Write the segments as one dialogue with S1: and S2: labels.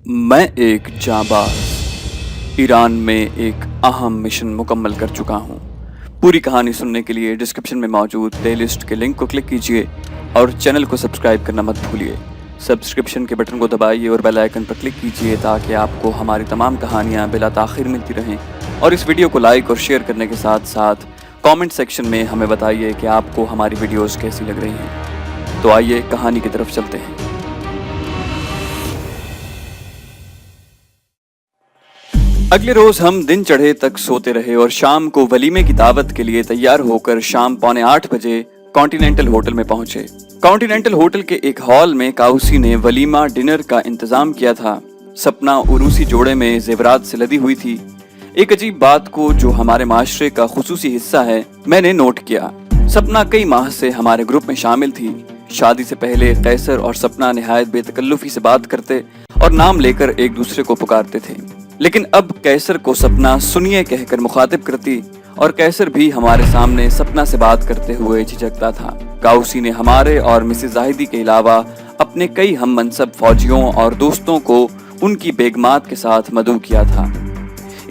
S1: मैं एक जांबाज ईरान में एक अहम मिशन मुकम्मल कर चुका हूँ। पूरी कहानी सुनने के लिए डिस्क्रिप्शन में मौजूद प्लेलिस्ट के लिंक को क्लिक कीजिए और चैनल को सब्सक्राइब करना मत भूलिए। सब्सक्रिप्शन के बटन को दबाइए और बेल आइकन पर क्लिक कीजिए ताकि आपको हमारी तमाम कहानियाँ बिला ताख़िर मिलती रहें। और इस वीडियो को लाइक और शेयर करने के साथ साथ कमेंट सेक्शन में हमें बताइए कि आपको हमारी वीडियोस कैसी लग रही हैं। तो आइए कहानी की तरफ चलते हैं। अगले रोज हम दिन चढ़े तक सोते रहे और शाम को वलीमे की दावत के लिए तैयार होकर शाम 7:45 बजे कॉन्टिनेंटल होटल में पहुंचे। कॉन्टिनेंटल होटल के एक हॉल में काउसी ने वलीमा डिनर का इंतजाम किया था। सपना उरूसी जोड़े में जेवरात से लदी हुई थी। एक अजीब बात को जो हमारे माशरे का खुसूसी हिस्सा है मैंने नोट किया। सपना कई माह से हमारे ग्रुप में शामिल थी। शादी से पहले कैसर और सपना निहायत बेतकल्लुफी से बात करते और नाम लेकर एक दूसरे को पुकारते थे, लेकिन अब कैसर को सपना सुनिए कहकर मुखातिब करती और कैसर भी हमारे सामने सपना से बात करते हुए झिझकता था। काउसी ने हमारे और मिसेस जाहिदी के अलावा अपने कई हम मनसब फौजियों और दोस्तों को उनकी बेगमात के साथ मदऊ किया था।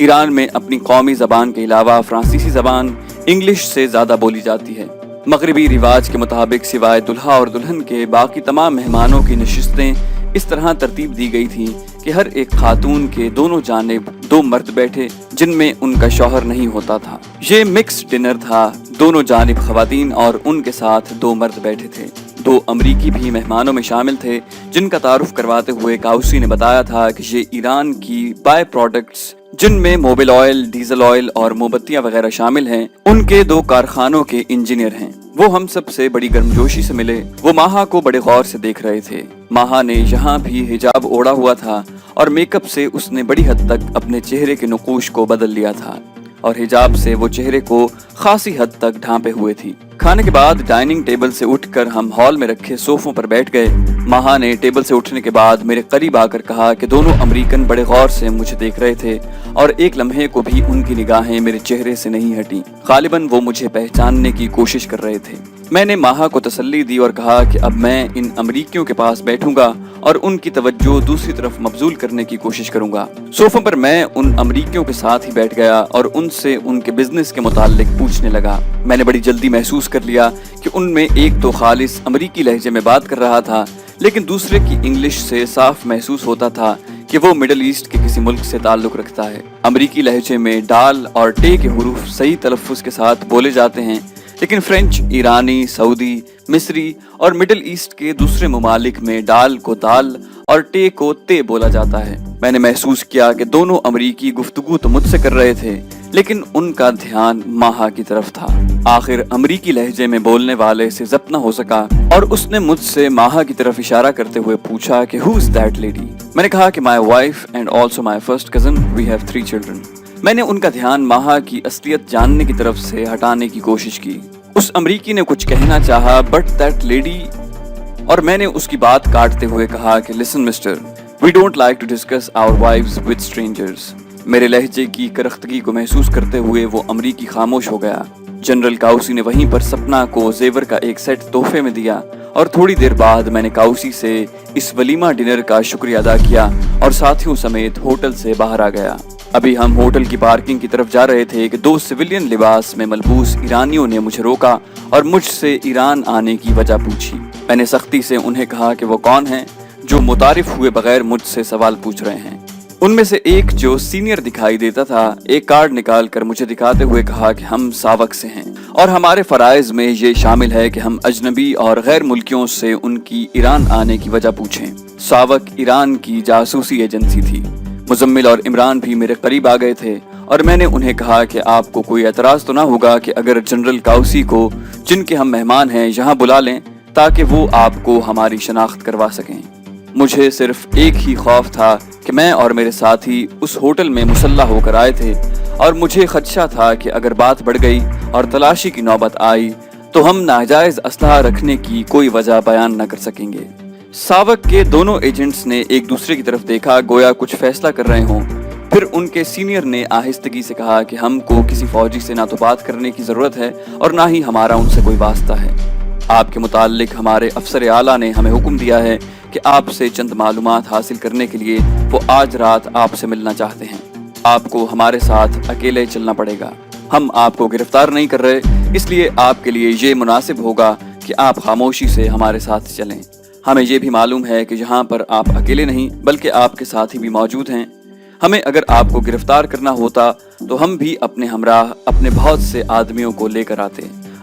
S1: ईरान में अपनी कौमी जबान के अलावा फ्रांसीसी जबान इंग्लिश से ज्यादा बोली जाती है। मगरबी रिवाज के मुताबिक सिवाय दुल्हा और दुल्हन के बाकी तमाम मेहमानों की नशिस्तें इस तरह तरतीब दी गई थी कि हर एक खातून के दोनों जानिब 2 मर्द बैठे जिनमें उनका शौहर नहीं होता था। ये मिक्स डिनर था। दोनों जानिब खवातीन और उनके साथ 2 मर्द बैठे थे। 2 अमरीकी भी मेहमानों में शामिल थे जिनका तारुफ करवाते हुए काउसी ने बताया था कि ये ईरान की बाय प्रोडक्ट्स जिनमें मोबिल ऑयल, डीजल ऑयल और मोमबत्तियां वगैरह शामिल हैं, उनके 2 कारखानों के इंजीनियर हैं। वो हम सब से बड़ी गर्मजोशी से मिले। वो माहा को बड़े गौर से देख रहे थे। माहा ने यहाँ भी हिजाब ओढ़ा हुआ था और मेकअप से उसने बड़ी हद तक अपने चेहरे के नुकूश को बदल लिया था और हिजाब से वो चेहरे को खासी हद तक ढांपे हुए थी। खाने के बाद डाइनिंग टेबल से उठकर हम हॉल में रखे सोफों पर बैठ गए। माहा ने टेबल से उठने के बाद मेरे करीब आकर कहा कि दोनों अमरीकन बड़े गौर से मुझे देख रहे थे और एक लम्हे को भी उनकी निगाहें मेरे चेहरे से नहीं हटी। गालिबन वो मुझे पहचानने की कोशिश कर रहे थे। मैंने माहा को तसल्ली दी और कहा कि अब मैं इन अमरीकियों के पास बैठूंगा और उनकी तवज्जो दूसरी तरफ मबजूल करने की कोशिश करूंगा। सोफे पर मैं उन अमरीकियों के साथ ही बैठ गया और उनसे उनके बिजनेस के मुताल्लिक पूछने लगा। मैंने बड़ी जल्दी महसूस कर लिया कि उनमें एक तो खालिस अमरीकी लहजे में बात कर रहा था, लेकिन दूसरे की इंग्लिश से साफ महसूस होता था कि वो मिडल ईस्ट के किसी मुल्क से ताल्लुक रखता है। अमरीकी लहजे में डाल और टे के हुरूफ सही तलफ़्फ़ुज़ के साथ बोले जाते हैं, लेकिन फ्रेंच, ईरानी, सऊदी, मिस्री और मिडल ईस्ट के दूसरे ममालिक में डाल को दाल और टे को ते बोला जाता है। मैंने महसूस किया कि दोनों अमरीकी गुफ्तगू तो मुझसे कर रहे थे, लेकिन उनका ध्यान माहा की तरफ था। आखिर अमरीकी लहजे में बोलने वाले से ज़ब्त न हो सका और उसने मुझसे माहा की तरफ इशारा करते हुए पूछा कि हु इज दैट लेडी। मैंने कहा कि my wife and also my first cousin, we have 3 children. मैंने उनका ध्यान माहा की असलियत जानने की तरफ से हटाने की कोशिश की। उस अमरीकी ने कुछ कहना चाहा, बट दैट लेडी, और मैंने उसकी बात काटते हुए कहा कि listen mister, we don't like to discuss our wives with strangers. मेरे लहजे की करख्तगी को महसूस करते हुए वो अमरीकी खामोश हो गया। जनरल काउसी ने वहीं पर सपना को जेवर का एक सेट तोहफे में दिया और थोड़ी देर बाद मैंने काउसी से इस वलीमा डिनर का शुक्रिया अदा किया और साथियों समेत होटल से बाहर आ गया। अभी हम होटल की पार्किंग की तरफ जा रहे थे कि 2 सिविलियन लिबास में मलबूस ईरानियों ने मुझे रोका और मुझसे ईरान आने की वजह पूछी। मैंने सख्ती से उन्हें कहा कि वो कौन हैं जो मुतारिफ हुए बगैर मुझसे सवाल पूछ रहे हैं। उनमें से एक जो सीनियर दिखाई देता था एक कार्ड निकाल कर मुझे दिखाते हुए कहा कि हम सावक से हैं और हमारे फराइज में ये शामिल है कि हम अजनबी और गैर मुल्कियों से उनकी ईरान आने की वजह पूछें। सावक ईरान की जासूसी एजेंसी थी। मुजम्मिल और इमरान भी मेरे करीब आ गए थे और मैंने उन्हें कहा कि आपको कोई एतराज़ तो ना होगा कि अगर जनरल काउसी को, जिनके हम मेहमान हैं, यहाँ बुला लें ताकि वो आपको हमारी शनाख्त करवा सकें। मुझे सिर्फ एक ही खौफ था कि मैं और मेरे साथी उस होटल में मुसल्ला होकर आए थे और मुझे खदशा था कि अगर बात बढ़ गई और तलाशी की नौबत आई तो हम नाजायज असलहा रखने की कोई वजह बयान न कर सकेंगे। सावक के दोनों एजेंट्स ने एक दूसरे की तरफ देखा गोया कुछ फैसला कर रहे हों। फिर उनके सीनियर ने आहिस्तगी से कहा कि हमको किसी फौजी से ना तो बात करने की जरूरत है और ना ही हमारा उनसे कोई वास्ता है। آپ کے متعلق ہمارے افسر اعلیٰ نے ہمیں حکم دیا ہے کہ آپ سے چند معلومات حاصل کرنے کے لیے وہ آج رات آپ سے ملنا چاہتے ہیں۔ آپ کو ہمارے ساتھ اکیلے چلنا پڑے گا۔ ہم آپ کو گرفتار نہیں کر رہے، اس لیے آپ کے لیے یہ مناسب ہوگا کہ آپ خاموشی سے ہمارے ساتھ چلیں۔ ہمیں یہ بھی معلوم ہے کہ یہاں پر آپ اکیلے نہیں بلکہ آپ کے ساتھی بھی موجود ہیں۔ ہمیں اگر آپ کو گرفتار کرنا ہوتا تو ہم بھی اپنے ہمراہ اپنے بہت سے آدمیوں کو لے کر آتے۔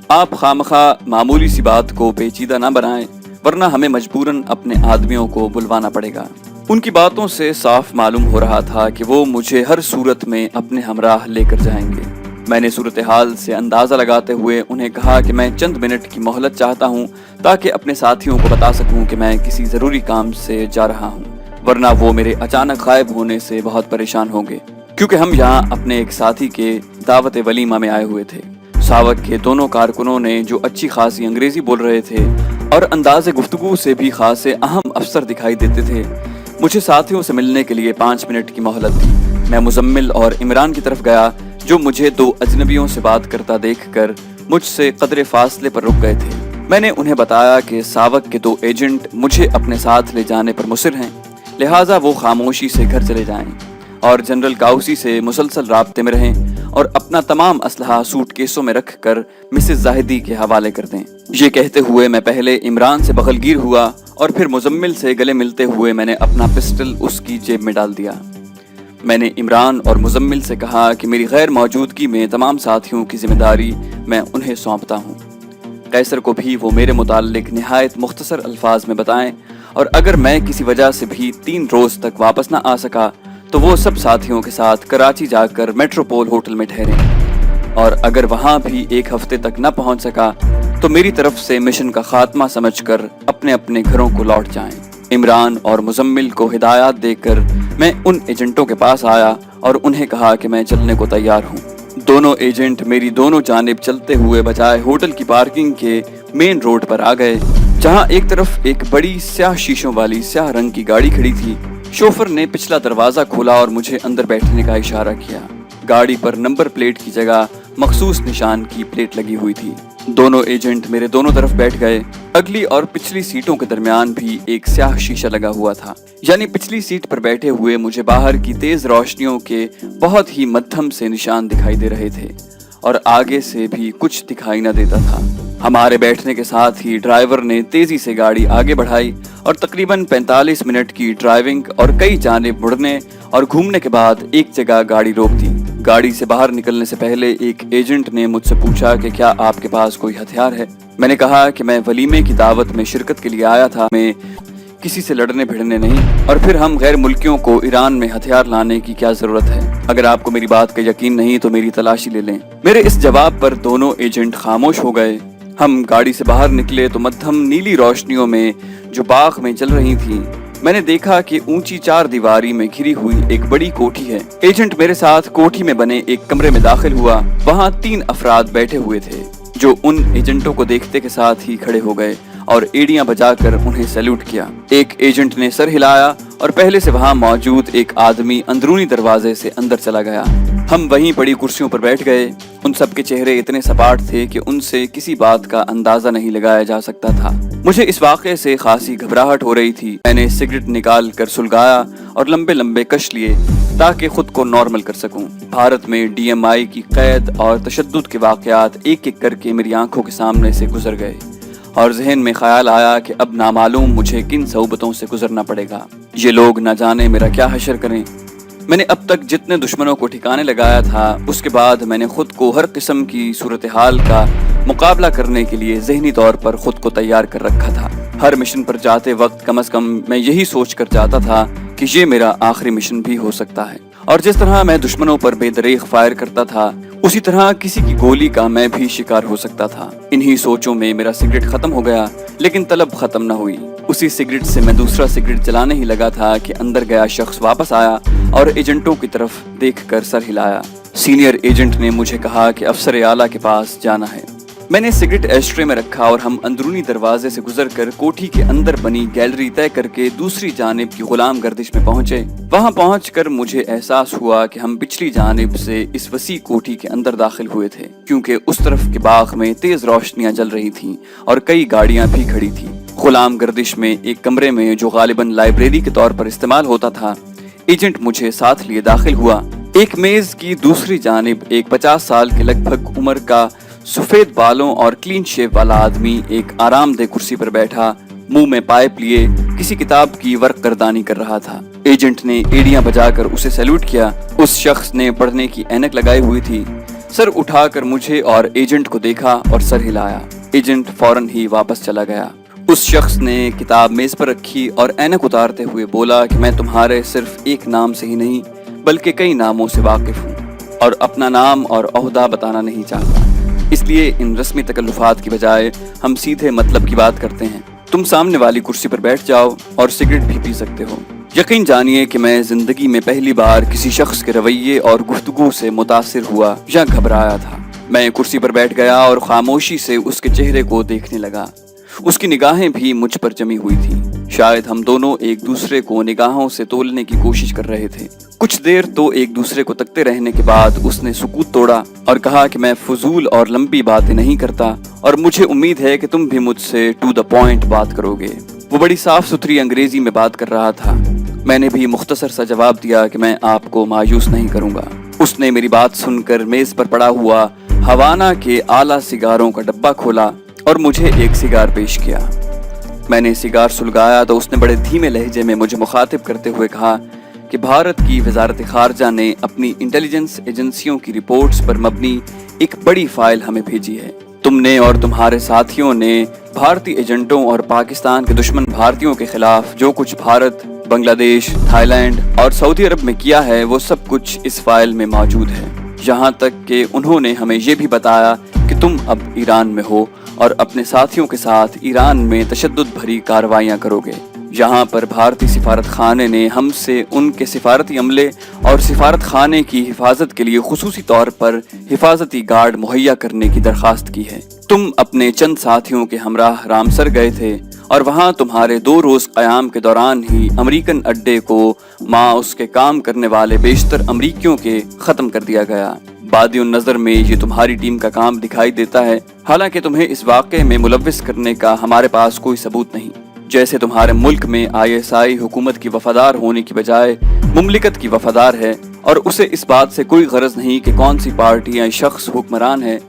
S1: آپ خامخواہ معمولی سی بات کو پیچیدہ نہ بنائیں، ورنہ ہمیں مجبوراً اپنے آدمیوں کو بلوانا پڑے گا۔ ان کی باتوں سے صاف معلوم ہو رہا تھا کہ وہ مجھے ہر صورت میں اپنے ہمراہ لے کر جائیں گے۔ میں نے صورتحال سے اندازہ لگاتے ہوئے انہیں کہا کہ میں چند منٹ کی مہلت چاہتا ہوں تاکہ اپنے ساتھیوں کو بتا سکوں کہ میں کسی ضروری کام سے جا رہا ہوں، ورنہ وہ میرے اچانک غائب ہونے سے بہت پریشان ہوں گے، کیونکہ ہم یہاں اپنے ایک ساتھی کے دعوت ولیمہ میں آئے ہوئے تھے۔ ساوک کے دونوں کارکنوں نے جو اچھی خاصی انگریزی بول رہے تھے اور انداز گفتگو سے بھی خاصے اہم افسر دکھائی دیتے تھے، مجھے ساتھیوں سے ملنے کے لیے 5 منٹ کی مہلت دی۔ میں مزمل اور عمران کی طرف گیا جو مجھے 2 اجنبیوں سے بات کرتا دیکھ کر مجھ سے قدرے فاصلے پر رک گئے تھے۔ میں نے انہیں بتایا کہ ساوک کے 2 ایجنٹ مجھے اپنے ساتھ لے جانے پر مصر ہیں، لہٰذا وہ خاموشی سے گھر چلے جائیں اور جنرل کاؤسی سے مسلسل رابطے میں رہیں اور اپنا تمام اسلحہ سوٹ کیسوں میں رکھ کر مسز زاہدی کے حوالے کر دیں۔ یہ کہتے ہوئے میں پہلے عمران سے بغل گیر ہوا اور پھر مزمل سے گلے ملتے ہوئے میں نے اپنا پسٹل اس کی جیب میں ڈال دیا۔ میں نے عمران اور مزمل سے کہا کہ میری غیر موجودگی میں تمام ساتھیوں کی ذمہ داری میں انہیں سونپتا ہوں۔ قیصر کو بھی وہ میرے متعلق نہایت مختصر الفاظ میں بتائیں، اور اگر میں کسی وجہ سے بھی 3 روز تک واپس نہ آ سکا تو وہ سب ساتھیوں کے ساتھ کراچی جا کر میٹروپول ہوٹل میں ٹھہریں، اور اگر وہاں بھی 1 ہفتے تک نہ پہنچ سکا تو میری طرف سے مشن کا خاتمہ سمجھ کر اپنے اپنے گھروں کو لوٹ جائیں۔ عمران اور مزمل کو ہدایات دے کر میں ان ایجنٹوں کے پاس آیا اور انہیں کہا کہ میں چلنے کو تیار ہوں۔ دونوں ایجنٹ میری دونوں جانب چلتے ہوئے بجائے ہوٹل کی پارکنگ کے مین روڈ پر آ گئے، جہاں ایک طرف ایک بڑی سیاہ شیشوں والی سیاہ رنگ کی گاڑی کھڑی تھی۔ شوفر نے پچھلا دروازہ کھولا اور مجھے اندر بیٹھنے کا اشارہ کیا۔ گاڑی پر نمبر پلیٹ کی جگہ مخصوص نشان کی پلیٹ لگی ہوئی تھی۔ دونوں ایجنٹ میرے دونوں طرف بیٹھ گئے۔ اگلی اور پچھلی سیٹوں کے درمیان بھی ایک سیاہ شیشہ لگا ہوا تھا، یعنی پچھلی سیٹ پر بیٹھے ہوئے مجھے باہر کی تیز روشنیوں کے بہت ہی مدھم سے نشان دکھائی دے رہے تھے، اور آگے سے بھی کچھ دکھائی نہ دیتا تھا۔ ہمارے بیٹھنے کے ساتھ ہی ڈرائیور نے تیزی سے گاڑی آگے بڑھائی اور تقریباً 45 منٹ کی ڈرائیونگ اور کئی جانب مڑنے اور گھومنے کے بعد ایک جگہ گاڑی روک دی۔ گاڑی سے باہر نکلنے سے پہلے ایک ایجنٹ نے مجھ سے پوچھا کہ کیا آپ کے پاس کوئی ہتھیار ہے؟ میں نے کہا کہ میں ولیمے کی دعوت میں شرکت کے لیے آیا تھا، میں کسی سے لڑنے بھڑنے نہیں، اور پھر ہم غیر ملکیوں کو ایران میں ہتھیار لانے کی کیا ضرورت ہے؟ اگر آپ کو میری بات کا یقین نہیں تو میری تلاشی لے لیں۔ میرے اس جواب پر دونوں ایجنٹ خاموش ہو گئے۔ ہم گاڑی سے باہر نکلے تو مدھم نیلی روشنیوں میں جو باغ میں چل رہی تھیں، میں نے دیکھا کہ اونچی 4 دیواری میں گھری ہوئی ایک بڑی کوٹھی ہے۔ ایجنٹ میرے ساتھ کوٹھی میں بنے ایک کمرے میں داخل ہوا۔ وہاں 3 افراد بیٹھے ہوئے تھے جو ان ایجنٹوں کو دیکھتے کے ساتھ ہی کھڑے ہو گئے اور ایڑیاں بجا کر انہیں سیلوٹ کیا۔ ایک ایجنٹ نے سر ہلایا اور پہلے سے وہاں موجود ایک آدمی اندرونی دروازے سے اندر چلا گیا۔ ہم وہیں پڑی کرسیوں پر بیٹھ گئے۔ ان سب کے چہرے اتنے سپاٹ تھے کہ ان سے کسی بات کا اندازہ نہیں لگایا جا سکتا تھا۔ مجھے اس واقعے سے خاصی گھبراہٹ ہو رہی تھی۔ میں نے سگریٹ نکال کر سلگایا اور لمبے لمبے کش لیے تاکہ خود کو نارمل کر سکوں۔ بھارت میں ڈی ایم آئی کی قید اور تشدد کے واقعات ایک ایک کر کے میری آنکھوں کے سامنے سے گزر گئے، اور ذہن میں خیال آیا کہ اب نامعلوم مجھے کن صعوبتوں سے گزرنا پڑے گا۔ یہ لوگ نہ جانے میرا کیا حشر کریں۔ میں نے اب تک جتنے دشمنوں کو ٹھکانے لگایا تھا، اس کے بعد میں نے خود کو ہر قسم کی صورتحال کا مقابلہ کرنے کے لیے ذہنی طور پر خود کو تیار کر رکھا تھا۔ ہر مشن پر جاتے وقت کم از کم میں یہی سوچ کر جاتا تھا کہ یہ میرا آخری مشن بھی ہو سکتا ہے، اور جس طرح میں دشمنوں پر بے دریغ فائر کرتا تھا، اسی طرح کسی کی گولی کا میں بھی شکار ہو سکتا تھا۔ انہی سوچوں میں میرا سگریٹ ختم ہو گیا، لیکن طلب ختم نہ ہوئی۔ اسی سگریٹ سے میں دوسرا سگریٹ جلانے ہی لگا تھا کہ اندر گیا شخص واپس آیا اور ایجنٹوں کی طرف دیکھ کر سر ہلایا۔ سینئر ایجنٹ نے مجھے کہا کہ افسر اعلیٰ کے پاس جانا ہے۔ मैंने सिगरेट एस्ट्रे में रखा और हम अंदरूनी दरवाजे से गुजरकर कोठी के अंदर बनी गैलरी तय करके दूसरी जानिब की गुलाम गर्दिश में पहुंचे। वहां पहुंचकर मुझे एहसास हुआ कि हम पिछली जानिब से इस वसी कोठी के अंदर दाखिल हुए थे, क्योंकि उस तरफ के बाग में तेज रोशनियां जल रही थीं और कई गाड़ियां भी खड़ी थीं। गुलाम गर्दिश में एक कमरे में, जो गालिबन लाइब्रेरी के तौर पर इस्तेमाल होता था, एजेंट मुझे साथ लिए दाखिल हुआ। एक मेज की दूसरी जानिब एक 50 साल के लगभग उम्र का सफेद बालों और क्लीन शेव वाला आदमी एक आरामदेह कुर्सी पर बैठा, मुंह में पाइप लिए किसी किताब की वर्क गर्दानी कर रहा था। एजेंट ने एड़ियां बजाकर उसे सैल्यूट किया। उस शख्स ने पढ़ने की ऐनक लगाई हुई थी। सर उठाकर मुझे और एजेंट को देखा और सर हिलाया। एजेंट फौरन ही वापस चला गया। उस शख्स ने किताब मेज पर रखी और ऐनक उतारते हुए बोला कि मैं तुम्हारे सिर्फ एक नाम से ही नहीं बल्कि कई नामों से वाकिफ हूँ और अपना नाम और ओहदा बताना नहीं चाहता, इसलिए इन रस्मी तकल्लुफात की बजाय हम सीधे मतलब की बात करते हैं। तुम सामने वाली कुर्सी पर बैठ जाओ और सिगरेट भी पी सकते हो। यकीन जानिए कि मैं जिंदगी में पहली बार किसी शख्स के रवैये और गुफ्तगू से मुतासिर हुआ या घबराया था। मैं कुर्सी पर बैठ गया और खामोशी से उसके चेहरे को देखने लगा। उसकी निगाहें भी मुझ पर जमी हुई थी। शायद हम दोनों एक दूसरे को निगाहों से तोलने की कोशिश कर रहे थे। कुछ देर तो एक दूसरे को तकते रहने के बाद उसने सुकूत तोड़ा और कहा कि मैं फजूल और लंबी बातें नहीं करता और मुझे उम्मीद है कि तुम भी मुझसे टू द पॉइंट बात करोगे। वो बड़ी साफ सुथरी अंग्रेजी में बात कर रहा था। मैंने भी मुख्तसर सा जवाब दिया कि मैं आपको मायूस नहीं करूंगा। उसने मेरी बात सुनकर मेज पर पड़ा हुआ हवाना के आला सिगारों का डब्बा खोला और मुझे एक सिगार पेश किया। मैंने सिगार सुलगाया तो उसने बड़े धीमे लहजे में मुझे मुखातिब करते हुए कहा कि भारत की वजारत खारजा ने अपनी इंटेलिजेंस एजेंसियों की रिपोर्ट्स पर मबनी एक बड़ी फाइल हमें भेजी है। तुमने और तुम्हारे साथियों ने भारतीय एजेंटों और पाकिस्तान के दुश्मन भारतीयों के खिलाफ जो कुछ भारत, बांग्लादेश, थाईलैंड और सऊदी अरब में किया है, वो सब कुछ इस फाइल में मौजूद है। यहाँ तक कि उन्होंने हमें ये भी बताया कि तुम अब ईरान में हो और अपने साथियों के साथ ईरान में तशद्दुद भरी कार्रवाइयाँ करोगे। यहाँ पर भारतीय सिफारत खाने ने हमसे उनके सिफारती अमले और सिफारत खाने की हिफाजत के लिए खुसूसी तौर पर हिफाजती गार्ड मुहैया करने की दरखास्त की है। तुम अपने चंद साथियों के हमराह रामसर गए थे और वहाँ तुम्हारे 2 रोज क़याम के दौरान ही अमरीकन अड्डे को माँ उसके काम करने वाले बेशतर अमरीकियों के ख़त्म कर दिया गया। बादियुन नज़र में ये तुम्हारी टीम का काम दिखाई देता है, हालांकि तुम्हें इस वाक़े में मुलव्विस करने का हमारे पास कोई सबूत नहीं। जैसे तुम्हारे मुल्क में ISI हुकूमत की वफादार होने की बजाय मुमलिकत की वफादार है और उसे इस बात से कोई गरज नहीं कि कौन सी पार्टी या शख्स हुक्मरान है,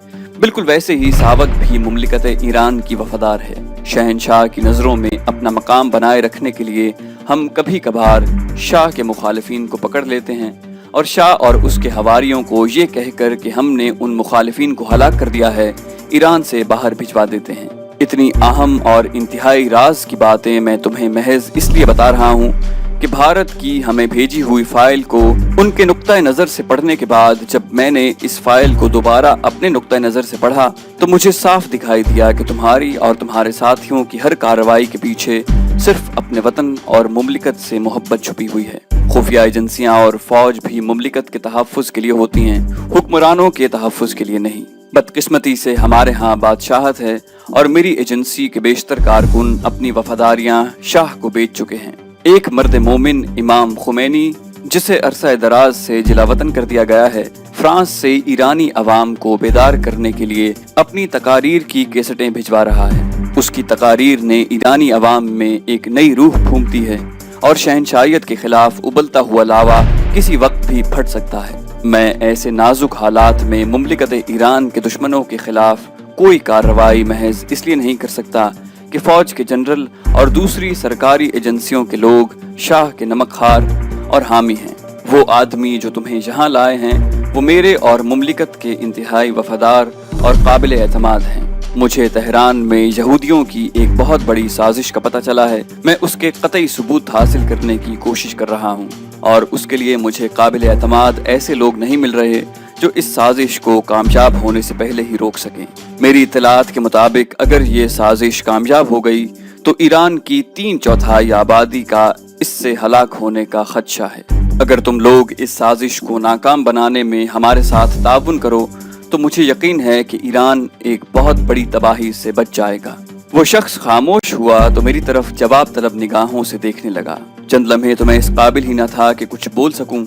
S1: बिल्कुल वैसे ही सावक भी मुमलिकत ईरान की वफादार है। शहनशाह की नज़रों में अपना मकाम बनाए रखने के लिए हम कभी कभार शाह के मुखालिफिन को पकड़ लेते हैं और शाह और उसके हवारियों को ये कहकर कि हमने उन मुखालिफिन को हलाक कर दिया है, ईरान से बाहर भिजवा देते हैं। इतनी अहम और इंतहाई राज की बातें मैं तुम्हें महज इसलिए बता रहा हूँ कि भारत की हमें भेजी हुई फाइल को उनके नुक्ता नज़र से पढ़ने के बाद जब मैंने इस फाइल को दोबारा अपने नुक्ता नज़र से पढ़ा तो मुझे साफ दिखाई दिया कि तुम्हारी और तुम्हारे साथियों की हर कार्रवाई के पीछे सिर्फ अपने वतन और मुमलिकत से मोहब्बत छुपी हुई है। खुफिया एजेंसियां और फौज भी मुमलिकत के तहफ़्फ़ुज़ के लिए होती हैं, हुक्मरानों के तहफ़्फ़ुज़ के लिए नहीं। बदकिस्मती से हमारे यहाँ बादशाहत है और मेरी एजेंसी के बेशतर कारकुन अपनी वफादारियाँ शाह को बेच चुके हैं। एक मर्द मोमिन इमाम खुमैनी, जिसे अरसा दराज से जिलावतन कर दिया गया है, फ्रांस से ईरानी अवाम को बेदार करने के लिए अपनी तकारीर की कैसेटें भिजवा रहा है। उसकी तकारीर ने ईरानी अवाम में एक नई रूह फूंकती है और शहनशाहियत के खिलाफ उबलता हुआ लावा किसी वक्त भी फट सकता है। मैं ऐसे नाजुक हालात में मुमलिकत ईरान के दुश्मनों के खिलाफ कोई कार्रवाई महज इसलिए नहीं कर सकता कि फौज के जनरल और दूसरी सरकारी एजेंसियों के लोग शाह के नमकखार और हामी हैं। वो आदमी जो तुम्हें यहाँ लाए हैं वो मेरे और मुमलिकत के इंतहाई वफादार और काबिल एतमाद हैं। मुझे तेहरान में यहूदियों की एक बहुत बड़ी साजिश का पता चला है। मैं उसके कतई सबूत हासिल करने की कोशिश कर रहा हूँ और उसके लिए मुझे काबिल एतमाद ऐसे लोग नहीं मिल रहे जो इस साजिश को कामयाब होने से पहले ही रोक सकें। मेरी इत्तलात के मुताबिक अगर ये साजिश कामयाब हो गई तो ईरान की 3/4 आबादी का इससे हलाक होने का खदशा है। अगर तुम लोग इस साजिश को नाकाम बनाने में हमारे साथ ताउन करो तो मुझे यकीन है कि ईरान एक बहुत बड़ी तबाही से बच जाएगा। वो शख्स खामोश हुआ तो मेरी तरफ जवाब तलब निगाहों से देखने लगा। चंद लम्हे तो मैं इस काबिल ही न था कि कुछ बोल सकूं।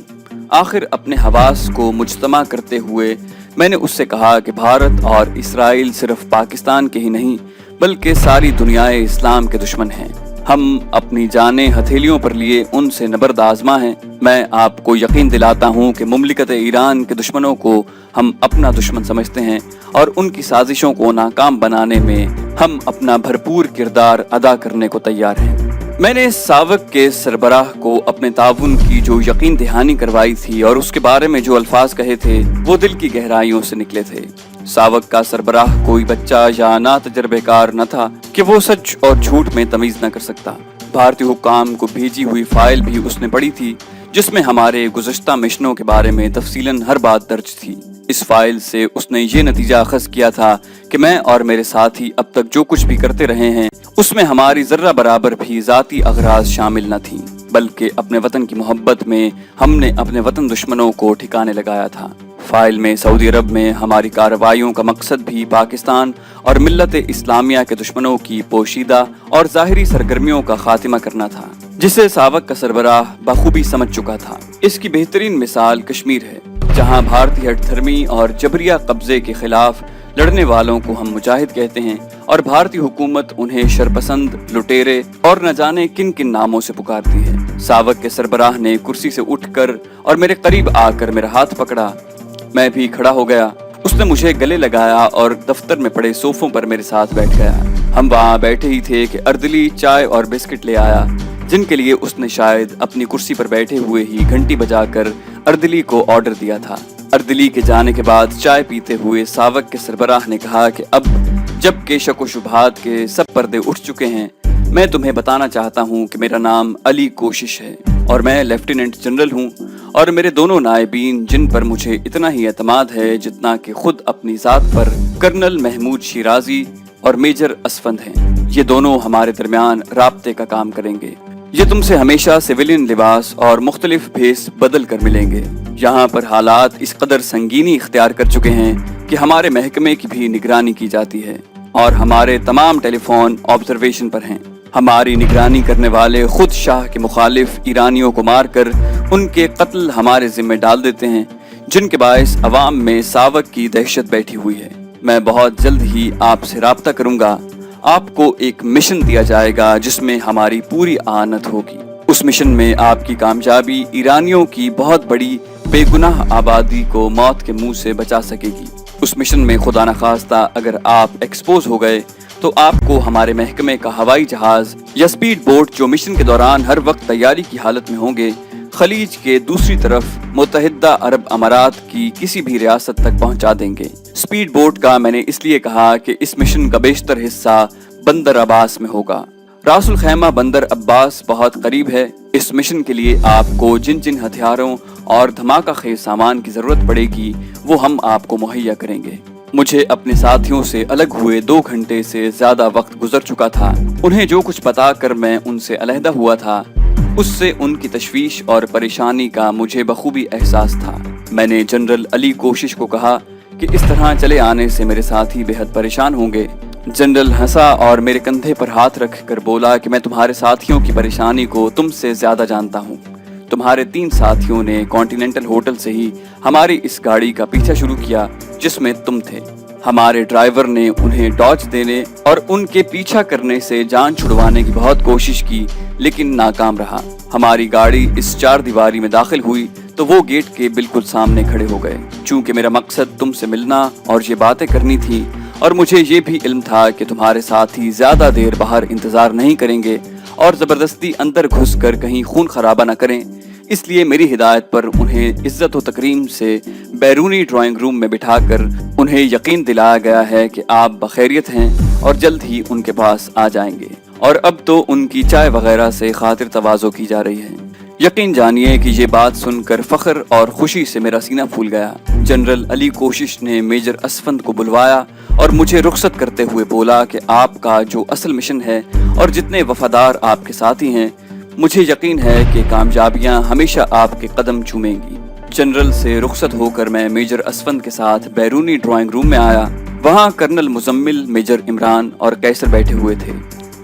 S1: आखिर अपने हवास को मुजतमा करते हुए मैंने उससे कहा कि भारत और इसराइल सिर्फ पाकिस्तान के ही नहीं बल्कि सारी दुनियाए इस्लाम के दुश्मन हैं। हम अपनी जानें हथेलियों पर लिए उनसे नबर्द आज़मा हैं। मैं आपको यकीन दिलाता हूँ कि मुमलिकत ईरान के दुश्मनों को हम अपना दुश्मन समझते हैं और उनकी साजिशों को नाकाम बनाने में हम अपना भरपूर किरदार अदा करने को तैयार हैं। मैंने सावक के सरबराह को अपने ताउन की जो यकीन दहानी करवाई थी और उसके बारे में जो अल्फाज कहे थे वो दिल की गहराइयों से निकले थे। सावक का सरबराह कोई बच्चा या ना तजर्बेकार न था कि वो सच और झूठ में तमीज न कर सकता। भारतीय हुक्काम को भेजी हुई फाइल भी उसने पढ़ी थी जिसमें हमारे गुज़श्ता मिशनों के बारे में तफसीलन हर बात दर्ज थी। इस फाइल से उसने ये नतीजा अखज़ किया था कि मैं और मेरे साथी अब तक जो कुछ भी करते रहे हैं उसमें हमारी जर्रा बराबर भी ज़ाती अगराज शामिल न थी, बल्कि अपने वतन की मोहब्बत में हमने अपने वतन दुश्मनों को ठिकाने लगाया था। फाइल में सऊदी अरब में हमारी कार्रवाइयों का मकसद भी पाकिस्तान और मिल्लत इस्लामिया के दुश्मनों की पोशीदा और ज़ाहिरी सरगर्मियों का खात्मा करना था, जिसे सावक का सरबराह बखूबी समझ चुका था। इसकी बेहतरीन मिसाल कश्मीर है, जहां भारतीय हठधर्मी और जबरिया कब्जे के खिलाफ लड़ने वालों को हम मुजाहिद कहते हैं और भारतीय हुकूमत उन्हें शरपसंद, लुटेरे और न जाने किन किन नामों से पुकारती है। सावक के सरबराह ने कुर्सी से उठकर और मेरे करीब आकर मेरा हाथ पकड़ा। मैं भी खड़ा हो गया। उसने मुझे गले लगाया और दफ्तर में पड़े सोफों पर मेरे साथ बैठ गया। हम वहाँ बैठे ही थे कि अर्दली चाय और बिस्किट ले आया, जिनके लिए उसने शायद अपनी कुर्सी पर बैठे हुए ही घंटी बजाकर अर्दली को ऑर्डर दिया था। अर्दली के जाने के बाद चाय पीते हुए सावक के सरबराह ने कहा कि अब जबकि शक व शुबहात के सब पर्दे उठ चुके हैं, मैं तुम्हें बताना चाहता हूँ कि मेरा नाम अली कोशिश है और मैं लेफ्टिनेंट जनरल हूँ और मेरे दोनों नायबीन जिन पर मुझे इतना ही एतमाद है जितना कि खुद अपनी ज़ात पर कर्नल महमूद शिराजी और मेजर असफंद हैं, ये दोनों हमारे दरमियान राब्ते का काम करेंगे। ये तुमसे हमेशा सिविलियन लिबास और मुख्तलिफ भेस बदल कर मिलेंगे। यहाँ पर हालात इस कदर संगीनी इख्तियार कर चुके हैं कि हमारे महकमे की भी निगरानी की जाती है और हमारे तमाम टेलीफोन ऑब्जर्वेशन पर हैं। हमारी निगरानी करने वाले खुद शाह के मुखालिफ ईरानियों को मारकर उनके कत्ल हमारे जिम्मे डाल देते हैं, जिनके बायस अवाम में सावक की दहशत बैठी हुई है। मैं बहुत जल्द ही आपसे राब्ता करूंगा। आपको एक मिशन दिया जाएगा जिसमें हमारी पूरी आनत होगी। उस मिशन में आपकी कामयाबी ईरानियों की बहुत बड़ी बेगुनाह आबादी को मौत के मुंह से बचा सकेगी। उस मिशन में खुदा न खास्ता अगर आप एक्सपोज हो गए तो आपको हमारे महकमे का हवाई जहाज या स्पीड बोट, जो मिशन के दौरान हर वक्त तैयारी की हालत में होंगे, खलीज के दूसरी तरफ मुत्तहिदा अरब अमारात की किसी भी रियासत तक पहुंचा देंगे। स्पीड बोट का मैंने इसलिए कहा कि इस मिशन का बेशतर हिस्सा बंदर अब्बास में होगा। रासुल खैमा बंदर अब्बास बहुत करीब है। इस मिशन के लिए आपको जिन जिन हथियारों और धमाका खेज सामान की जरूरत पड़ेगी वो हम आपको मुहैया करेंगे। मुझे अपने साथियों से अलग हुए 2 घंटे से ज्यादा वक्त गुजर चुका था। उन्हें जो कुछ पता कर मैं उनसे अलहदा हुआ था, उससे उनकी तशवीश और परेशानी का मुझे बखूबी एहसास था। मैंने जनरल अली कोशिश को कहा कि इस तरह चले आने से मेरे साथी बेहद परेशान होंगे। जनरल हंसा और मेरे कंधे पर हाथ रख कर बोला कि मैं तुम्हारे साथियों की परेशानी को तुमसे ज्यादा जानता हूँ। तुम्हारे 3 साथियों ने कॉन्टिनेंटल होटल से ही हमारी इस गाड़ी का पीछा शुरू किया जिसमें तुम थे। हमारे ड्राइवर ने उन्हें डॉज देने और उनके पीछा करने से जान छुड़वाने की बहुत कोशिश की, लेकिन नाकाम रहा। हमारी गाड़ी इस 4 दीवारी में दाखिल हुई तो वो गेट के बिल्कुल सामने खड़े हो गए। चूंकि मेरा मकसद तुमसे मिलना और ये बातें करनी थी और मुझे ये भी इल्म था कि तुम्हारे साथी ज्यादा देर बाहर इंतजार नहीं करेंगे और जबरदस्ती अंदर घुस कर कहीं खून खराबा न करें, इसलिए मेरी हिदायत पर उन्हें इज्जत व तकरीम से बैरूनी ड्राइंग रूम में बिठाकर उन्हें यकीन दिलाया गया है कि आप बखैरियत हैं और जल्द ही उनके पास आ जाएंगे। और अब तो उनकी चाय वगैरह से खातिर तवाज़ो की जा रही है। यकीन जानिए कि ये बात सुनकर फख्र और खुशी से मेरा सीना फूल गया। जनरल अली कोशिश ने मेजर असफंद को बुलवाया और मुझे रुखसत करते हुए बोला कि आपका जो असल मिशन है और जितने वफादार आपके साथी हैं, मुझे यकीन है कि कामयाबियां हमेशा आपके कदम चूमेंगी। जनरल से रुखसत होकर मैं मेजर असफंद के साथ बैरूनी ड्राइंग रूम में आया। वहाँ कर्नल मुजम्मिल, मेजर इमरान और कैसर बैठे हुए थे।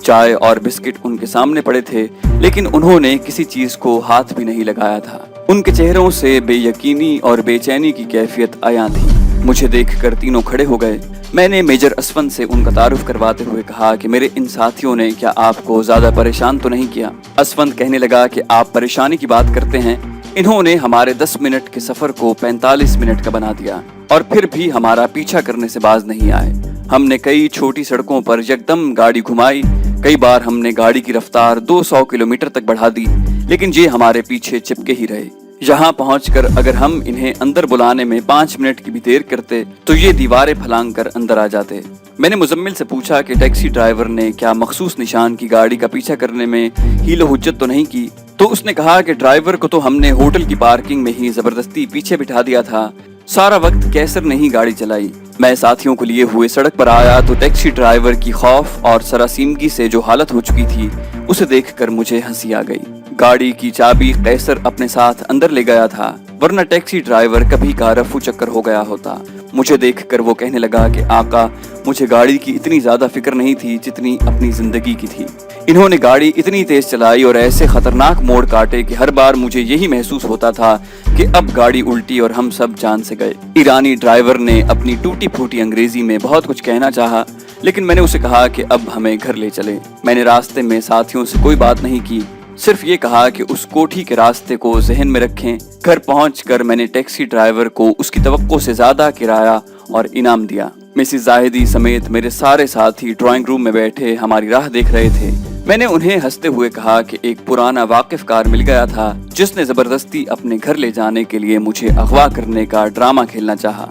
S1: चाय और बिस्किट उनके सामने पड़े थे, लेकिन उन्होंने किसी चीज को हाथ भी नहीं लगाया था। उनके चेहरों से बेयकीनी और बेचैनी की कैफियत आया थी। मुझे देखकर तीनों खड़े हो गए। मैंने मेजर असफंद से उनका तारुफ करवाते हुए कहा कि मेरे इन साथियों ने क्या आपको ज्यादा परेशान तो नहीं किया? असफंद कहने लगा कि आप परेशानी की बात करते हैं, इन्होंने हमारे 10 मिनट के सफर को 45 मिनट का बना दिया और फिर भी हमारा पीछा करने से बाज नहीं आए। हमने कई छोटी सड़कों पर यकदम गाड़ी घुमाई, कई बार हमने गाड़ी की रफ्तार 200 किलोमीटर तक बढ़ा दी, लेकिन ये हमारे पीछे चिपके ही रहे। यहाँ पहुंचकर अगर हम इन्हें अंदर बुलाने में 5 मिनट की भी देर करते तो ये दीवारें फलांग कर अंदर आ जाते। मैंने मुजम्मिल से पूछा कि टैक्सी ड्राइवर ने क्या मखसूस निशान की गाड़ी का पीछा करने में हीलो हुज्जत तो नहीं की? तो उसने कहा कि ड्राइवर को तो हमने होटल की पार्किंग में ही जबरदस्ती पीछे बिठा दिया था। सारा वक्त कैसर ने ही गाड़ी चलाई। मैं साथियों को लिए हुए सड़क पर आया तो टैक्सी ड्राइवर की खौफ और सरासीमगी से जो हालत हो चुकी थी उसे देखकर मुझे हंसी आ गई। गाड़ी की चाबी कैसर अपने साथ अंदर ले गया था, वरना टैक्सी ड्राइवर कभी का रफू चक्कर हो गया होता। मुझे देखकर वो कहने लगा कि आका, मुझे गाड़ी की इतनी ज्यादा फिक्र नहीं थी जितनी अपनी जिंदगी की थी। इन्होंने गाड़ी इतनी तेज चलाई और ऐसे खतरनाक मोड़ काटे कि हर बार मुझे यही महसूस होता था कि अब गाड़ी उल्टी और हम सब जान से गए। ईरानी ड्राइवर ने अपनी टूटी फूटी अंग्रेजी में बहुत कुछ कहना चाहा, लेकिन मैंने उसे कहा कि अब हमें घर ले चले। मैंने रास्ते में साथियों से कोई बात नहीं की, सिर्फ ये कहा कि उस कोठी के रास्ते को जहन में रखें। घर पहुंचकर मैंने टैक्सी ड्राइवर को उसकी तवक्को से ज्यादा किराया और इनाम दिया। मिसेस जाहिदी समेत मेरे सारे साथी ड्राइंग रूम में बैठे हमारी राह देख रहे थे। मैंने उन्हें हंसते हुए कहा कि एक पुराना वाकिफकार मिल गया था जिसने जबरदस्ती अपने घर ले जाने के लिए मुझे अगवा करने का ड्रामा खेलना चाहा,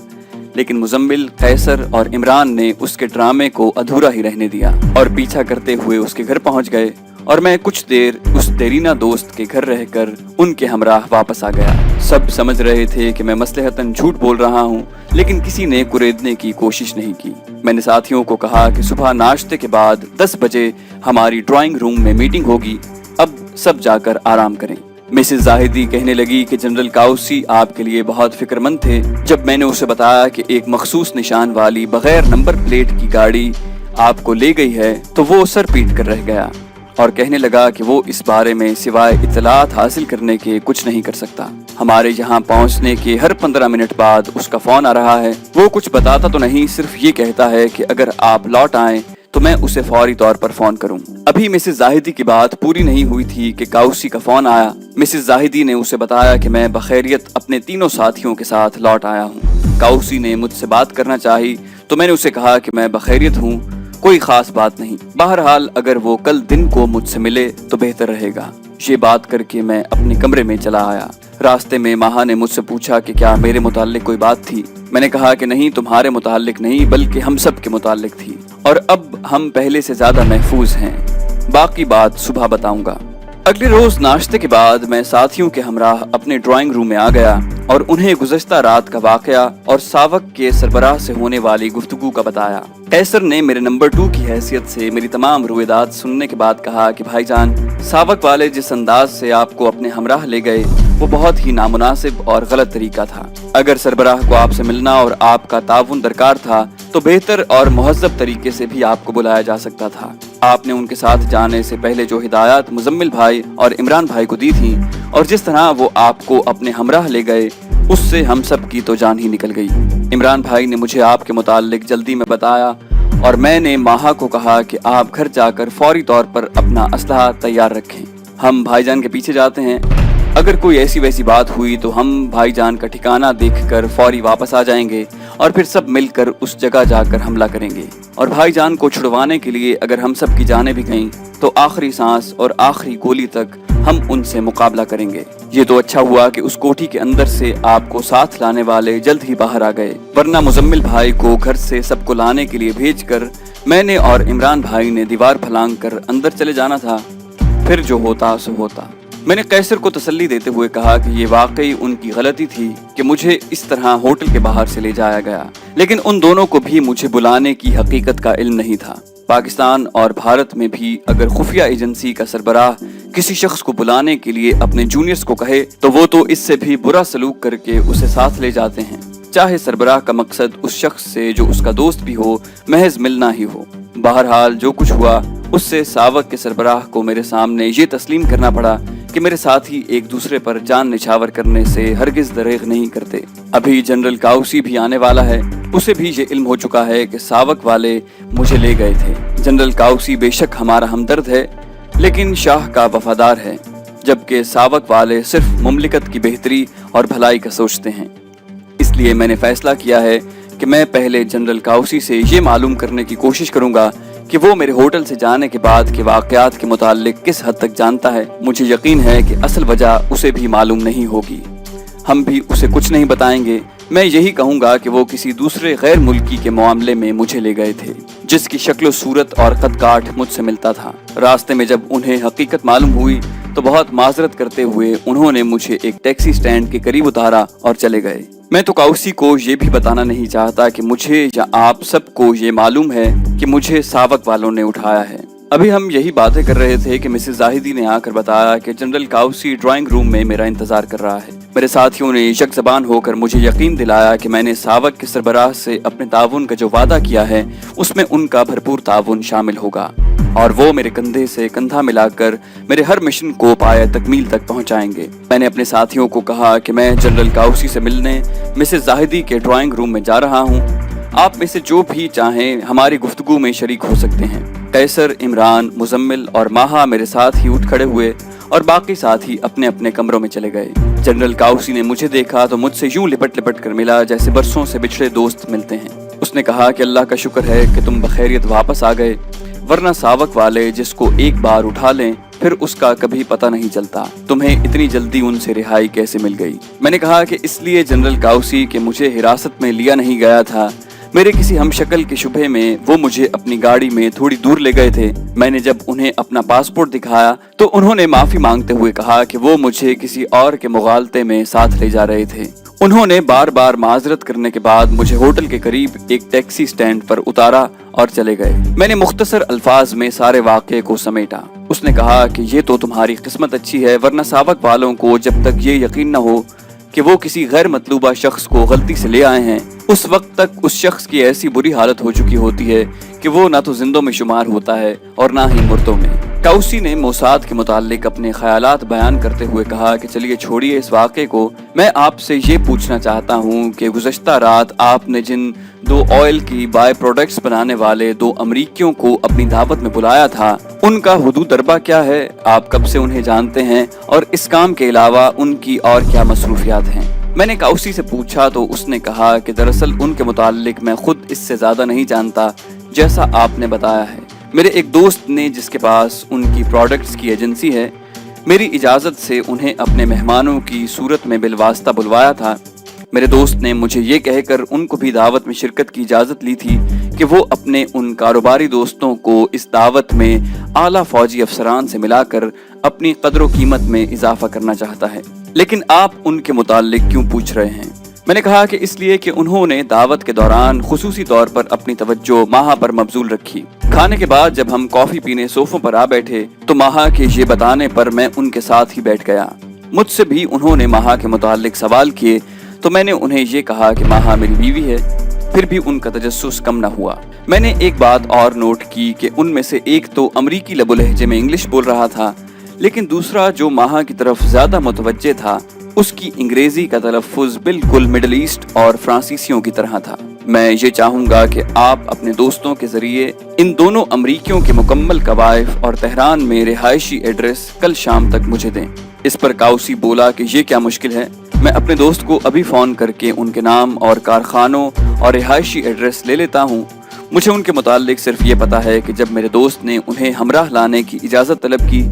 S1: लेकिन मुजम्मिल, कैसर और इमरान ने उसके ड्रामे को अधूरा ही रहने दिया और पीछा करते हुए उसके घर पहुंच गए और मैं कुछ देर उस देरीना दोस्त के घर रहकर उनके हमराह वापस आ गया। सब समझ रहे थे कि मैं मसलहतन झूठ बोल रहा हूँ, लेकिन किसी ने कुरेदने की कोशिश नहीं की। मैंने साथियों को कहा कि सुबह नाश्ते के बाद 10 बजे हमारी ड्राइंग रूम में मीटिंग होगी, अब सब जाकर आराम करें। मिसेस जाहिदी कहने लगी कि जनरल काउसी आपके लिए बहुत फिक्रमंद थे। जब मैंने उसे बताया कि एक मखसूस निशान वाली बगैर नंबर प्लेट की गाड़ी आपको ले गई है तो वो सर पीट कर रह गया और कहने लगा कि वो इस बारे में सिवाय इत्तलात हासिल करने के कुछ नहीं कर सकता। हमारे यहाँ पहुँचने के हर 15 मिनट बाद उसका फोन आ रहा है। वो कुछ बताता तो नहीं, सिर्फ ये कहता है कि अगर आप लौट आएं तो मैं उसे फौरी तौर पर फोन करूं। अभी मिसेस जाहिदी की बात पूरी नहीं हुई थी कि काउसी का फोन आया। मिसेस जाहिदी ने उसे बताया कि मैं बखैरियत अपने तीनों साथियों के साथ लौट आया हूँ। काउसी ने मुझसे बात करना चाही तो मैंने उसे कहा कि मैं बखैरियत हूँ, कोई खास बात नहीं। बहरहाल अगर वो कल दिन को मुझसे मिले तो बेहतर रहेगा। ये बात करके मैं अपने कमरे में चला आया। रास्ते में माहा ने मुझसे पूछा कि क्या मेरे मुताल्लिक कोई बात थी। मैंने कहा कि नहीं, तुम्हारे मुताल्लिक नहीं बल्कि हम सब के मुताल्लिक थी और अब हम पहले से ज्यादा महफूज हैं। बाकी बात सुबह बताऊंगा। अगले रोज नाश्ते के बाद मैं साथियों के हमराह अपने ड्राइंग रूम में आ गया और उन्हें गुज़श्ता रात का वाकया और सावक के सरबराह से होने वाली गुफ्तगू का बताया। कैसर ने मेरे नंबर 2 की हैसियत से मेरी तमाम रुएदात सुनने के बाद कहा कि भाईजान, सावक वाले जिस अंदाज से आपको अपने हमराह ले गए वो बहुत ही नामुनासिब और गलत तरीका था। अगर सरबराह को आपसे मिलना और आपका ताउन दरकार था तो बेहतर और मुहज़्ज़ब तरीके से भी आपको बुलाया जा सकता था। आपने उनके साथ जाने से पहले जो हिदायत मुजम्मिल भाई और इमरान भाई को दी थी और जिस तरह वो आपको अपने हमराह ले गए, उससे हम सब की तो जान ही निकल गई। इमरान भाई ने मुझे आपके मुताल्लिक जल्दी में बताया और मैंने माहा को कहा कि आप घर जाकर फौरी तौर पर अपना असलहा तैयार रखें। हम भाईजान के पीछे जाते हैं। अगर कोई ऐसी वैसी बात हुई तो हम भाईजान का ठिकाना देखकर फौरी वापस आ जाएंगे और फिर सब मिलकर उस जगह जाकर हमला करेंगे। और भाईजान को छुड़वाने के लिए अगर हम सब की जानें भी गईं तो आखिरी सांस और आखिरी गोली तक हम उनसे मुकाबला करेंगे। ये तो अच्छा हुआ कि उस कोठी के अंदर से आपको साथ लाने वाले जल्द ही बाहर आ गए, वरना मुजम्मिल भाई को घर से सबको लाने के लिए भेजकर मैंने और इमरान भाई ने दीवार फलांग कर अंदर चले जाना था। फिर जो होता सो होता। मैंने कैसर को तसल्ली देते हुए कहा कि ये वाकई उनकी गलती थी कि मुझे इस तरह होटल के बाहर से ले जाया गया, लेकिन उन दोनों को भी मुझे बुलाने की हकीकत का इल्म नहीं था। पाकिस्तान और भारत में भी अगर खुफिया एजेंसी का सरबराह किसी शख्स को बुलाने के लिए अपने जूनियर्स को कहे तो वो तो इससे भी बुरा सलूक करके उसे साथ ले जाते हैं, चाहे सरबराह का मकसद उस शख्स से जो उसका दोस्त भी हो महज मिलना ही हो। बहरहाल जो कुछ हुआ उससे सावक के सरबराह को मेरे सामने ये तस्लीम करना पड़ा कि मेरे साथी एक दूसरे पर जान निछावर करने से हरगिज दरेग नहीं करते। अभी जनरल काउसी भी आने वाला है, उसे भी ये इल्म हो चुका है कि सावक वाले मुझे ले गए थे। जनरल काउसी बेशक हमारा हमदर्द है लेकिन शाह का वफादार है, जबकि सावक वाले सिर्फ मुमलिकत की बेहतरी और भलाई का सोचते हैं। इसलिए मैंने फैसला किया है कि मैं पहले जनरल काउसी से ये मालूम करने की कोशिश करूंगा कि वो मेरे होटल से जाने के बाद के वाक़यात के मुताल्लिक किस हद तक जानता है। मुझे यकीन है कि असल वजह उसे भी मालूम नहीं होगी, हम भी उसे कुछ नहीं बताएंगे। मैं यही कहूँगा कि वो किसी दूसरे गैर मुल्की के मामले में मुझे ले गए थे, जिसकी शक्ल सूरत और कद काठ मुझसे मिलता था। रास्ते में जब उन्हें हकीकत मालूम हुई तो बहुत माजरत करते हुए उन्होंने मुझे एक टैक्सी स्टैंड के करीब उतारा और चले गए। मैं तो काउसी को ये भी बताना नहीं चाहता कि मुझे या आप सबको ये मालूम है कि मुझे सावक वालों ने उठाया है। अभी हम यही बातें कर रहे थे कि मिसेस जाहिदी ने आकर बताया कि जनरल काउसी ड्राइंग रूम में मेरा इंतजार कर रहा है। मेरे साथियों ने यक ज़बान होकर मुझे यकीन दिलाया कि मैंने सावक के सरबराह से अपने ताउन का जो वादा किया है उसमें उनका भरपूर ताउन शामिल होगा और वो मेरे कंधे से कंधा मिलाकर मेरे हर मिशन को पाया तकमील तक पहुंचाएंगे। मैंने अपने साथियों को कहा कि मैं जनरल काउसी से मिलने मिसेस जाहिदी के ड्राइंग रूम में जा रहा हूं। आप में से जो भी चाहें हमारी गुफ्तगू में शरीक हो सकते हैं। कैसर, इमरान, मुजम्मिल और माहा मेरे साथ ही उठ खड़े हुए और बाकी साथी अपने अपने कमरों में चले गए। जनरल काउसी ने मुझे देखा तो मुझसे यूं लिपट लिपट कर मिला जैसे बरसों से बिछड़े दोस्त मिलते हैं। उसने कहा कि अल्लाह का शुक्र है कि तुम बखैरियत वापस आ गए, वरना सावक वाले जिसको एक बार उठा लें फिर उसका कभी पता नहीं चलता। तुम्हें इतनी जल्दी उनसे रिहाई कैसे मिल गई? मैंने कहा कि इसलिए जनरल काउसी के मुझे हिरासत में लिया नहीं गया था, मेरे किसी हमशक्ल के शुबे में वो मुझे अपनी गाड़ी में थोड़ी दूर ले गए थे। मैंने जब उन्हें अपना पासपोर्ट दिखाया तो उन्होंने माफी मांगते हुए कहा कि वो मुझे किसी और के मुगालते में साथ ले जा रहे थे। उन्होंने बार बार माजरत करने के बाद मुझे होटल के करीब एक टैक्सी स्टैंड पर उतारा और चले गए। मैंने मुख्तसर अल्फाज में सारे वाक़े को समेटा। उसने कहा कि ये तो तुम्हारी किस्मत अच्छी है, वरना सावक वालों को जब तक ये यकीन न हो कि वो किसी गैर मतलूबा शख्स को गलती से ले आए हैं उस वक्त तक उस शख्स की ऐसी बुरी हालत हो चुकी होती है कि वो ना तो जिंदों में शुमार होता है और ना ही मुर्दों में। काउसी ने मोसाद के मुतालिक अपने ख्यालात बयान करते हुए कहा कि चलिए छोड़िए इस वाक़े को, मैं आपसे ये पूछना चाहता हूँ कि गुज़श्ता रात आपने जिन 2 ऑयल की बाय प्रोडक्ट्स बनाने वाले 2 अमरीकियों को अपनी दावत में बुलाया था उनका हुदूद दरबा क्या है? आप कब से उन्हें जानते हैं और इस काम के अलावा उनकी और क्या मसरूफियात हैं? मैंने काउसी से पूछा तो उसने कहा कि दरअसल उनके मुतालिक मैं खुद इससे ज़्यादा नहीं जानता जैसा आपने बताया है। मेरे एक दोस्त ने जिसके पास उनकी प्रोडक्ट्स की एजेंसी है, मेरी इजाज़त से उन्हें अपने मेहमानों की सूरत में बिलवास्ता बुलवाया था। मेरे दोस्त ने मुझे ये कहकर उनको भी दावत में शिरकत की इजाज़त ली थी कि वो अपने उन कारोबारी दोस्तों को इस दावत में आला फौजी अफसरान से मिलाकर अपनी कदर व कीमत में इजाफा करना चाहता है। लेकिन आप उनके मुताल्लिक क्यों पूछ रहे हैं? मैंने कहा कि इसलिए कि उन्होंने दावत के दौरान खुसूसी तौर पर अपनी तवज्जो माहा पर मबजूल रखी। खाने के बाद जब हम कॉफी पीने सोफों पर आ बैठे तो माहा के ये बताने पर मैं उनके साथ ही बैठ गया। मुझसे भी उन्होंने माहा के मुताल्लिक सवाल किए तो मैंने उन्हें ये कहा कि माहा मेरी बीवी है। फिर भी उनका तजस्सुस कम न हुआ। मैंने एक बात और नोट की कि उनमें से एक तो अमरीकी लबो लहजे में इंग्लिश बोल रहा था, लेकिन दूसरा जो माहा की तरफ ज्यादा मुतवज्जे था उसकी अंग्रेजी का तलफ़ुज़ बिल्कुल मिडल ईस्ट और फ्रांसीसियों की तरह था। मैं ये चाहूँगा कि आप अपने दोस्तों के जरिए इन दोनों अमरीकियों के मुकम्मल कवायफ और तेहरान में रिहायशी एड्रेस कल शाम तक मुझे दें। इस पर काउसी बोला कि ये क्या मुश्किल है, मैं अपने दोस्त को अभी फ़ोन करके उनके नाम और कारखानों और रिहायशी एड्रेस ले लेता हूँ। मुझे उनके मुताल्लिक सिर्फ ये पता है कि जब मेरे दोस्त ने उन्हें हमराह लाने की इजाज़त तलब की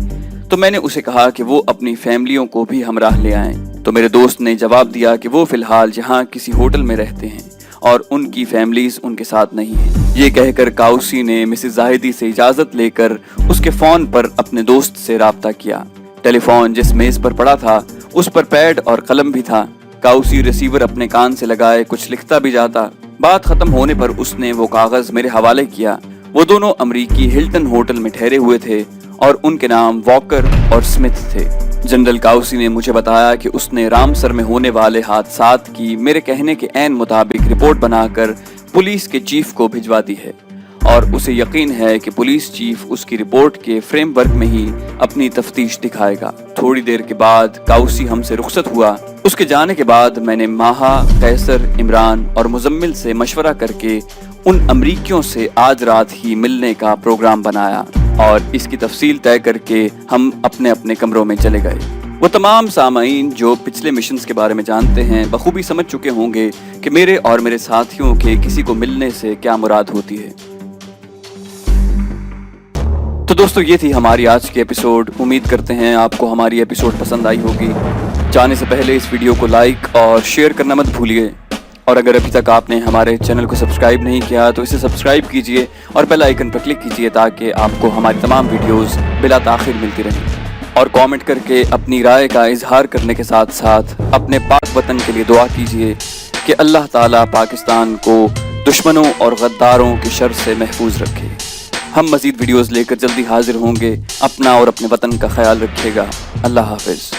S1: तो मैंने उसे कहा कि वो अपनी फैमिलियों को भी हमराह ले आएं। तो मेरे दोस्त ने जवाब दिया कि वो फ़िलहाल यहाँ किसी होटल में रहते हैं और उनकी फैमिलीज उनके साथ नहीं है। ये कहकर काउसी ने मिसेस जाहिदी से इजाज़त लेकर उसके फ़ोन पर अपने दोस्त से राब्ता किया। टेलीफोन जिस मेज़ पर पड़ा था उस पर पैड और कलम भी था। काउसी रिसीवर अपने कान से लगाए कुछ लिखता भी जाता। बात खत्म होने पर उसने वो कागज़ मेरे हवाले किया। वो दोनों अमरीकी हिल्टन होटल में ठहरे हुए थे اور ان کے نام واکر اور سمتھ تھے۔ جنرل کاؤسی نے مجھے بتایا کہ اس نے رامسر میں ہونے والے حادثات کی میرے کہنے کے عین مطابق رپورٹ بنا کر پولیس کے چیف کو بھجوا دی ہے، اور اسے یقین ہے کہ پولیس چیف اس کی رپورٹ کے فریم ورک میں ہی اپنی تفتیش دکھائے گا۔ تھوڑی دیر کے بعد کاؤسی ہم سے رخصت ہوا۔ اس کے جانے کے بعد میں نے ماہا، قیصر، عمران اور مزمل سے مشورہ کر کے ان امریکیوں سے آج رات ہی ملنے کا پروگرام بنایا اور اس کی تفصیل طے کر کے ہم اپنے اپنے کمروں میں چلے گئے۔ وہ تمام سامعین جو پچھلے مشنز کے بارے میں جانتے ہیں بخوبی سمجھ چکے ہوں گے کہ میرے اور میرے ساتھیوں کے کسی کو ملنے سے کیا مراد ہوتی ہے۔ تو دوستو، یہ تھی ہماری آج کی ایپیسوڈ۔ امید کرتے ہیں آپ کو ہماری ایپیسوڈ پسند آئی ہوگی۔ جانے سے پہلے اس ویڈیو کو لائک اور شیئر کرنا مت بھولیے، اور اگر ابھی تک آپ نے ہمارے چینل کو سبسکرائب نہیں کیا تو اسے سبسکرائب کیجئے اور بیل آئیکن پر کلک کیجئے تاکہ آپ کو ہماری تمام ویڈیوز بلا تاخیر ملتی رہیں، اور کامنٹ کر کے اپنی رائے کا اظہار کرنے کے ساتھ ساتھ اپنے پاک وطن کے لیے دعا کیجئے کہ اللہ تعالیٰ پاکستان کو دشمنوں اور غداروں کی شر سے محفوظ رکھے۔ ہم مزید ویڈیوز لے کر جلدی حاضر ہوں گے۔ اپنا اور اپنے وطن کا خیال رکھیے گا۔ اللہ حافظ۔